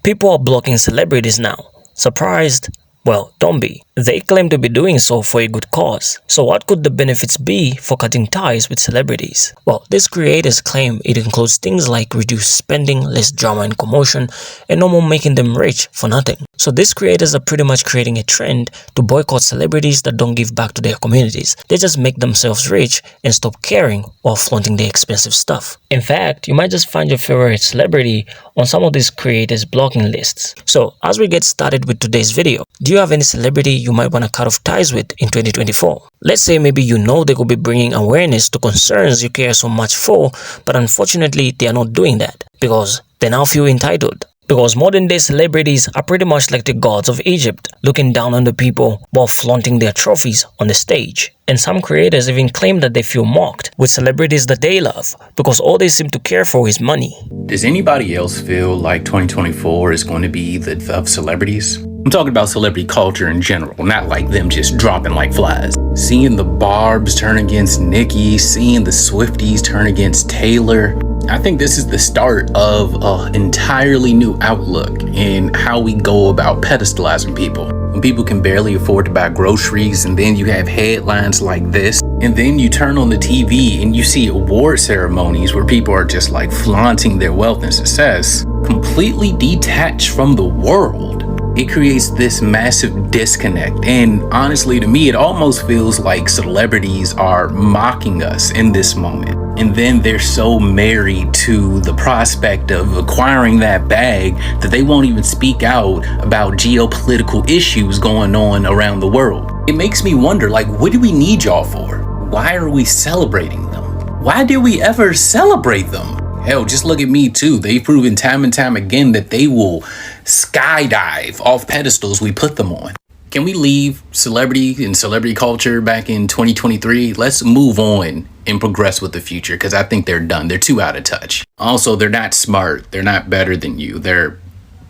People are blocking celebrities now. Surprised? Well, don't be. They claim to be doing so for a good cause. So what could the benefits be for cutting ties with celebrities? Well, these creators claim it includes things like reduced spending, less drama and commotion, and no more making them rich for nothing. So these creators are pretty much creating a trend to boycott celebrities that don't give back to their communities. They just make themselves rich and stop caring while flaunting their expensive stuff. In fact, you might just find your favorite celebrity on some of these creators' blocking lists. So as we get started with today's video, do you have any celebrity you might want to cut off ties with in 2024? Let's say maybe you know they could be bringing awareness to concerns you care so much for, but unfortunately they are not doing that because they now feel entitled. Because modern day celebrities are pretty much like the gods of Egypt, looking down on the people while flaunting their trophies on the stage. And some creators even claim that they feel mocked with celebrities that they love because all they seem to care for is money. Does anybody else feel like 2024 is going to be the of celebrities? I'm talking about celebrity culture in general, not like them just dropping like flies. Seeing the Barbs turn against Nicki, seeing the Swifties turn against Taylor. I think this is the start of an entirely new outlook in how we go about pedestalizing people. When people can barely afford to buy groceries, and then you have headlines like this, and then you turn on the TV and you see award ceremonies where people are just like flaunting their wealth and success, completely detached from the world. It creates this massive disconnect, and honestly, to me, it almost feels like celebrities are mocking us in this moment. And then they're so married to the prospect of acquiring that bag that they won't even speak out about geopolitical issues going on around the world. It makes me wonder, like, what do we need y'all for? Why are we celebrating them? Why did we ever celebrate them? Hell, just look at me too. They've proven time and time again that they will skydive off pedestals we put them on. Can we leave celebrity and celebrity culture back in 2023? Let's move on and progress with the future, because I think they're done. They're too out of touch. Also, they're not smart. They're not better than you. They're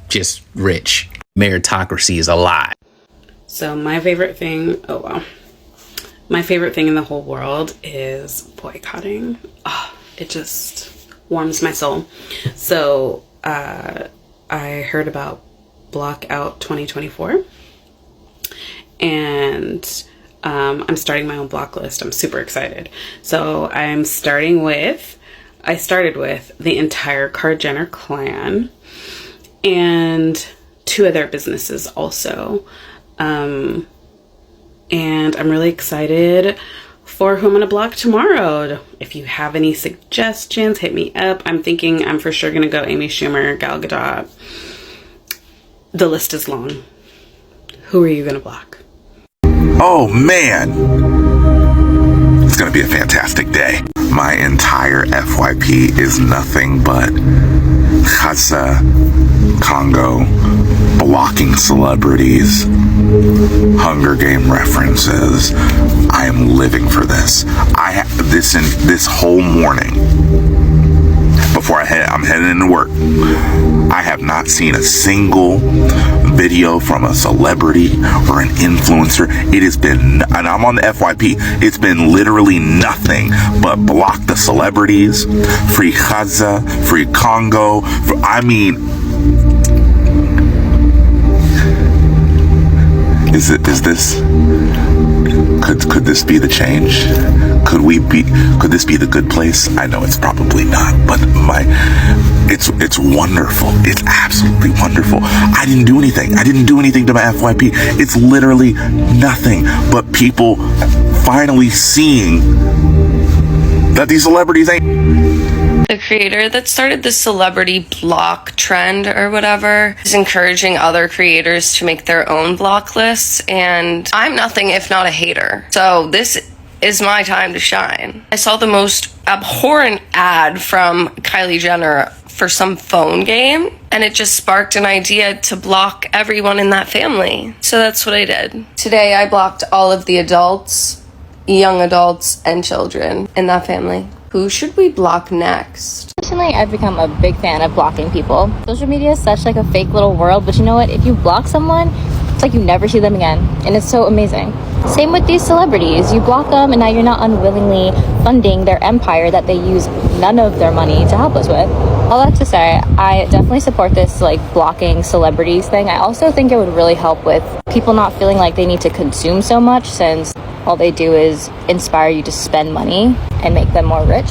just rich. Meritocracy is a lie. So my favorite thing, my favorite thing in the whole world is boycotting. Oh, it just warms my soul. So I heard about Block Out 2024, and I'm starting my own block list. I'm super excited. So I started with the entire Kar Jenner clan and 2 other businesses also. And I'm really excited for who I'm going to block tomorrow. If you have any suggestions, hit me up. I'm thinking I'm for sure going to go Amy Schumer, Gal Gadot. The list is long. Who are you going to block? Oh man, it's gonna be a fantastic day. My entire FYP is nothing but Gaza, Congo, blocking celebrities, Hunger Game references. I am living for this. I have this whole morning before I'm heading into work. I have not seen a single video from a celebrity or an influencer. It has been, and I'm on the FYP, it's been literally nothing but block the celebrities, free Gaza, free Congo. Could this be the change? Could this be the good place? I know it's probably not, but it's wonderful. It's absolutely wonderful. I didn't do anything to my FYP. It's literally nothing but people finally seeing that these celebrities ain't. The creator that started the celebrity block trend or whatever is encouraging other creators to make their own block lists, and I'm nothing if not a hater. So this is my time to shine. I saw the most abhorrent ad from Kylie Jenner for some phone game, and it just sparked an idea to block everyone in that family. So that's what I did. Today I blocked all of the adults, young adults, and children in that family. Who should we block next? Personally, I've become a big fan of blocking people. Social media is such like a fake little world, but you know what? If you block someone, it's like you never see them again, and it's so amazing. Same with these celebrities. You block them, and now you're not unwillingly funding their empire that they use none of their money to help us with. All that to say, I definitely support this like blocking celebrities thing. I also think it would really help with people not feeling like they need to consume so much, since all they do is inspire you to spend money and make them more rich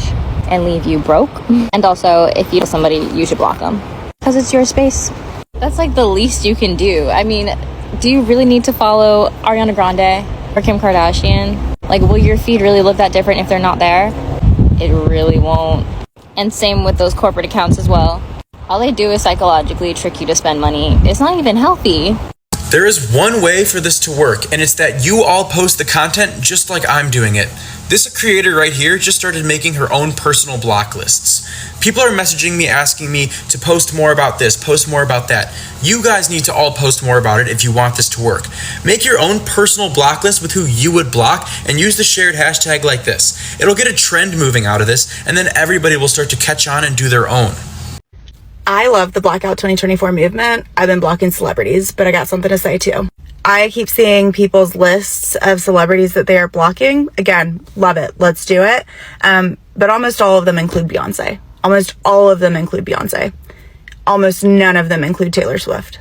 and leave you broke. And also, if you know somebody, you should block them because it's your space. That's like the least you can do. I mean, do you really need to follow Ariana Grande or Kim Kardashian? Like, will your feed really look that different if they're not there? It really won't. And same with those corporate accounts as well. All they do is psychologically trick you to spend money. It's not even healthy. There is one way for this to work, and it's that you all post the content just like I'm doing it. This creator right here just started making her own personal block lists. People are messaging me asking me to post more about this, post more about that. You guys need to all post more about it if you want this to work. Make your own personal block list with who you would block and use the shared hashtag like this. It'll get a trend moving out of this, and then everybody will start to catch on and do their own. I love the Blackout 2024 movement. I've been blocking celebrities, but I got something to say too. I keep seeing people's lists of celebrities that they are blocking. Again, love it. Let's do it. But almost all of them include Beyonce. Almost all of them include Beyonce. Almost none of them include Taylor Swift.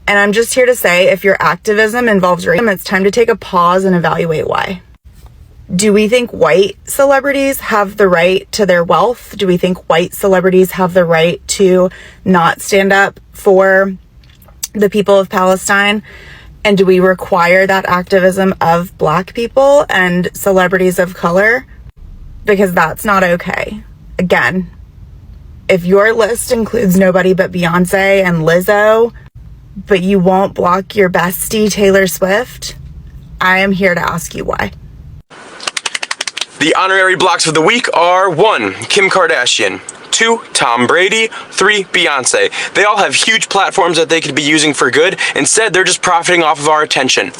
And I'm just here to say, if your activism involves racism, it's time to take a pause and evaluate why. Do we think white celebrities have the right to their wealth? Do we think white celebrities have the right to not stand up for the people of Palestine? And do we require that activism of Black people and celebrities of color? Because that's not okay. Again, if your list includes nobody but Beyonce and Lizzo, but you won't block your bestie Taylor Swift, I am here to ask you why. The honorary blocks of the week are 1. Kim Kardashian, 2. Tom Brady, 3. Beyonce. They all have huge platforms that they could be using for good. Instead, they're just profiting off of our attention.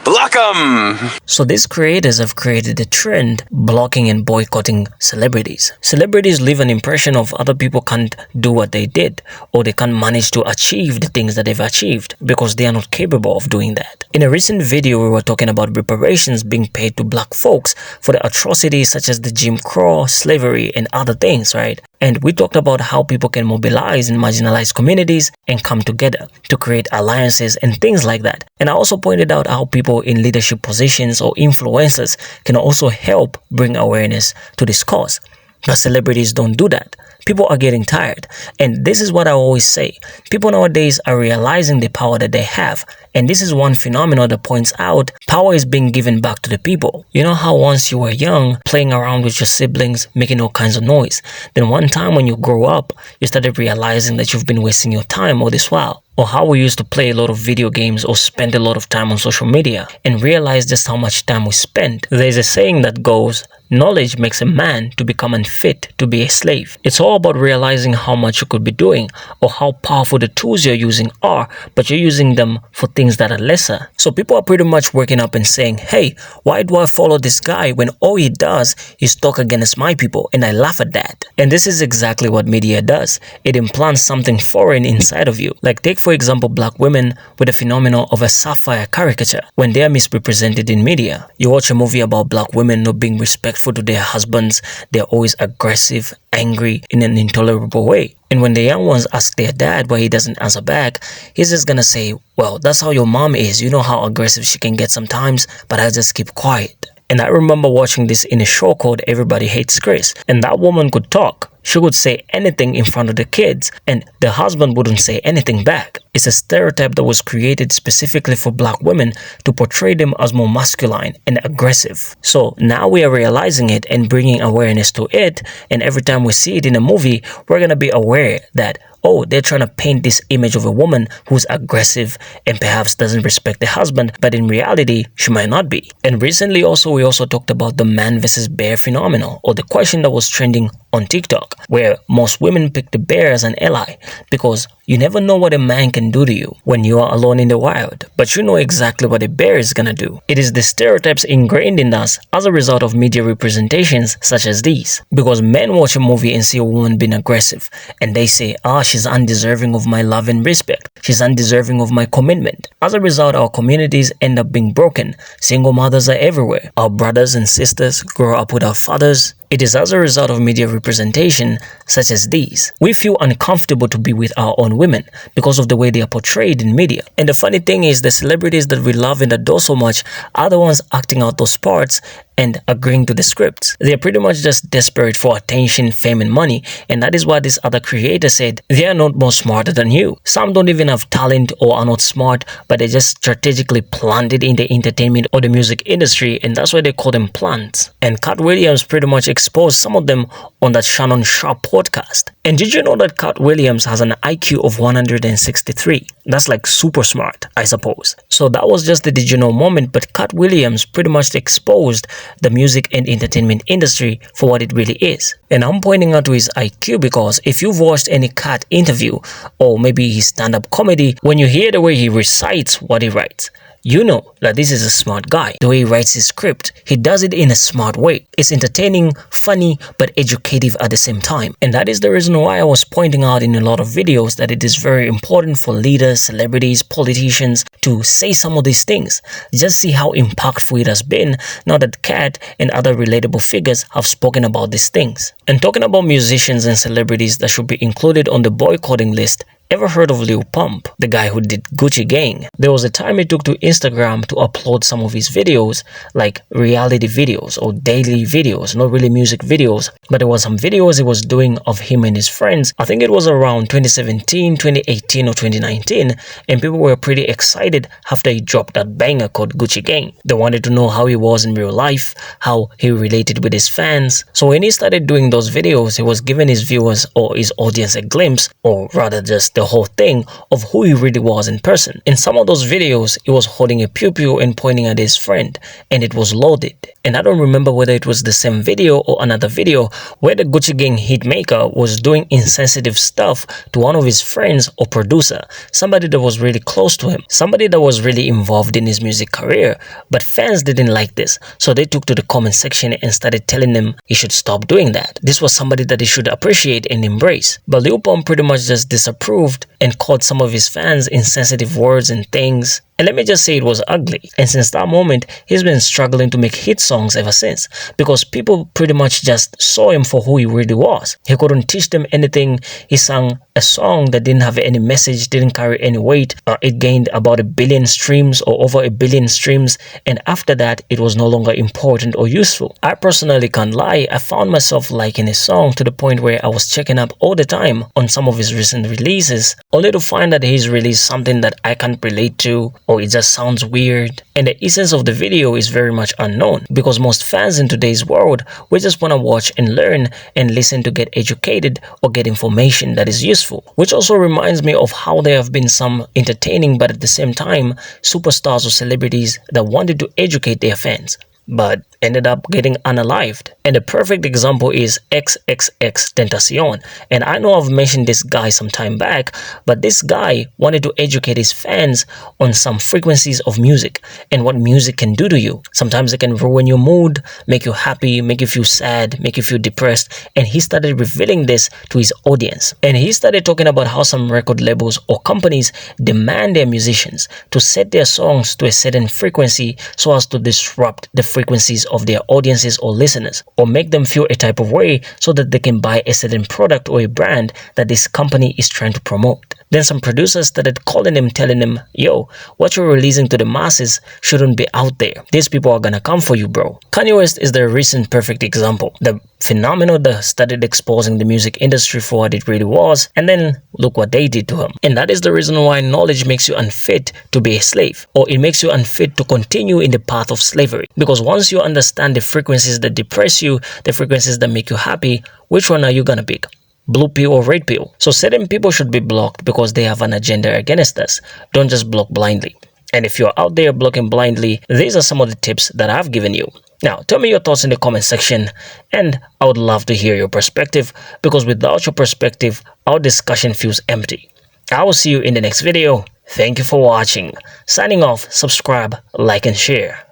Block them! So these creators have created a trend blocking and boycotting celebrities. Celebrities leave an impression of other people can't do what they did, or they can't manage to achieve the things that they've achieved because they are not capable of doing that. In a recent video, we were talking about reparations being paid to Black folks for the atrocities such as the Jim Crow, slavery, and other things, right? And we talked about how people can mobilize in marginalized communities and come together to create alliances and things like that. And I also pointed out how people in leadership positions or influencers can also help bring awareness to this cause. But celebrities don't do that. People are getting tired. And this is what I always say. People nowadays are realizing the power that they have. And this is one phenomenon that points out power is being given back to the people. You know how once you were young, playing around with your siblings, making all kinds of noise. Then one time when you grow up, you started realizing that you've been wasting your time all this while. Or how we used to play a lot of video games or spend a lot of time on social media and realize just how much time we spent. There's a saying that goes, knowledge makes a man to become unfit to be a slave. It's all about realizing how much you could be doing or how powerful the tools you're using are, but you're using them for things that are lesser. So people are pretty much waking up and saying, hey, why do I follow this guy when all he does is talk against my people and I laugh at that? And this is exactly what media does. It implants something foreign inside of you. Like take for example Black women with the phenomenon of a sapphire caricature when they are misrepresented in media. You watch a movie about Black women not being respectful to their husbands, they're always aggressive, angry in an intolerable way. And when the young ones ask their dad why he doesn't answer back, he's just gonna say, well, that's how your mom is. You know how aggressive she can get sometimes, but I just keep quiet. And I remember watching this in a show called Everybody Hates Chris. And that woman could talk. She would say anything in front of the kids and the husband wouldn't say anything back. It's a stereotype that was created specifically for Black women to portray them as more masculine and aggressive. So now we are realizing it and bringing awareness to it. And every time we see it in a movie, we're going to be aware that, oh, they're trying to paint this image of a woman who's aggressive and perhaps doesn't respect the husband, but in reality, she might not be. And recently we also talked about the man versus bear phenomenon, or the question that was trending on TikTok, where most women pick the bear as an ally because you never know what a man can do to you when you are alone in the wild, but you know exactly what a bear is gonna do. It is the stereotypes ingrained in us as a result of media representations such as these. Because men watch a movie and see a woman being aggressive and they say, she's undeserving of my love and respect. She's undeserving of my commitment. As a result, our communities end up being broken. Single mothers are everywhere. Our brothers and sisters grow up without fathers. It is as a result of media representation such as these. We feel uncomfortable to be with our own women because of the way they are portrayed in media. And the funny thing is, the celebrities that we love and adore so much are the ones acting out those parts and agreeing to the scripts. They are pretty much just desperate for attention, fame, and money, and that is why this other creator said they are not more smarter than you. Some don't even have talent or are not smart, but they just strategically planted in the entertainment or the music industry, and that's why they call them plants. And Cat Williams pretty much exposed some of them on that Shannon Sharp podcast. And did you know that Cat Williams has an IQ of 163? That's like super smart, I suppose. So that was just the did you know moment, but Cat Williams pretty much exposed the music and entertainment industry for what it really is. And I'm pointing out to his IQ because if you've watched any Cat interview or maybe his stand-up comedy, when you hear the way he recites what he writes, you know that this is a smart guy. The way he writes his script, he does it in a smart way. It's entertaining, funny, but educative at the same time. And that is the reason why I was pointing out in a lot of videos that it is very important for leaders, celebrities, politicians to say some of these things. Just see how impactful it has been now that Cat and other relatable figures have spoken about these things. And talking about musicians and celebrities that should be included on the boycotting list, ever heard of Lil Pump, the guy who did Gucci Gang? There was a time he took to Instagram to upload some of his videos, like reality videos or daily videos, not really music videos, but there was some videos he was doing of him and his friends. I think it was around 2017, 2018 or 2019, and people were pretty excited after he dropped that banger called Gucci Gang. They wanted to know how he was in real life, how he related with his fans. So when he started doing those videos, he was giving his viewers or his audience a glimpse, or rather just the whole thing of who he really was in person. In some of those videos, he was holding a pew-pew and pointing at his friend, and it was loaded. And I don't remember whether it was the same video or another video where the Gucci Gang hitmaker was doing insensitive stuff to one of his friends or producer, somebody that was really close to him, somebody that was really involved in his music career. But fans didn't like this, so they took to the comment section and started telling him he should stop doing that. This was somebody that he should appreciate and embrace. But Lil Pump pretty much just disapproved and called some of his fans insensitive words and things. And let me just say it was ugly. And since that moment, he's been struggling to make hit songs ever since, because people pretty much just saw him for who he really was. He couldn't teach them anything. He sang a song that didn't have any message, didn't carry any weight. It gained about 1 billion streams or over 1 billion streams. And after that, it was no longer important or useful. I personally can't lie. I found myself liking his song to the point where I was checking up all the time on some of his recent releases, only to find that he's released something that I can't relate to, or it just sounds weird. And the essence of the video is very much unknown, because most fans in today's world, we just want to watch and learn and listen to get educated or get information that is useful. Which also reminds me of how there have been some entertaining but at the same time superstars or celebrities that wanted to educate their fans, but ended up getting unalived. And the perfect example is XXXTentacion. And I know I've mentioned this guy some time back, but this guy wanted to educate his fans on some frequencies of music and what music can do to you. Sometimes it can ruin your mood, make you happy, make you feel sad, make you feel depressed. And he started revealing this to his audience. And he started talking about how some record labels or companies demand their musicians to set their songs to a certain frequency so as to disrupt the frequencies of their audiences or listeners, or make them feel a type of way so that they can buy a certain product or a brand that this company is trying to promote. Then some producers started calling him, telling him, yo, what you're releasing to the masses shouldn't be out there. These people are gonna come for you, bro. Kanye West is the recent perfect example. The phenomenon that started exposing the music industry for what it really was, and then look what they did to him. And that is the reason why knowledge makes you unfit to be a slave, or it makes you unfit to continue in the path of slavery. Because once you understand the frequencies that depress you, the frequencies that make you happy, which one are you gonna pick? Blue pill or red pill? So certain people should be blocked because they have an agenda against us. Don't just block blindly. And if you're out there blocking blindly, these are some of the tips that I've given you. Now, tell me your thoughts in the comment section, and I would love to hear your perspective, because without your perspective, our discussion feels empty. I will see you in the next video. Thank you for watching. Signing off, subscribe, like, and share.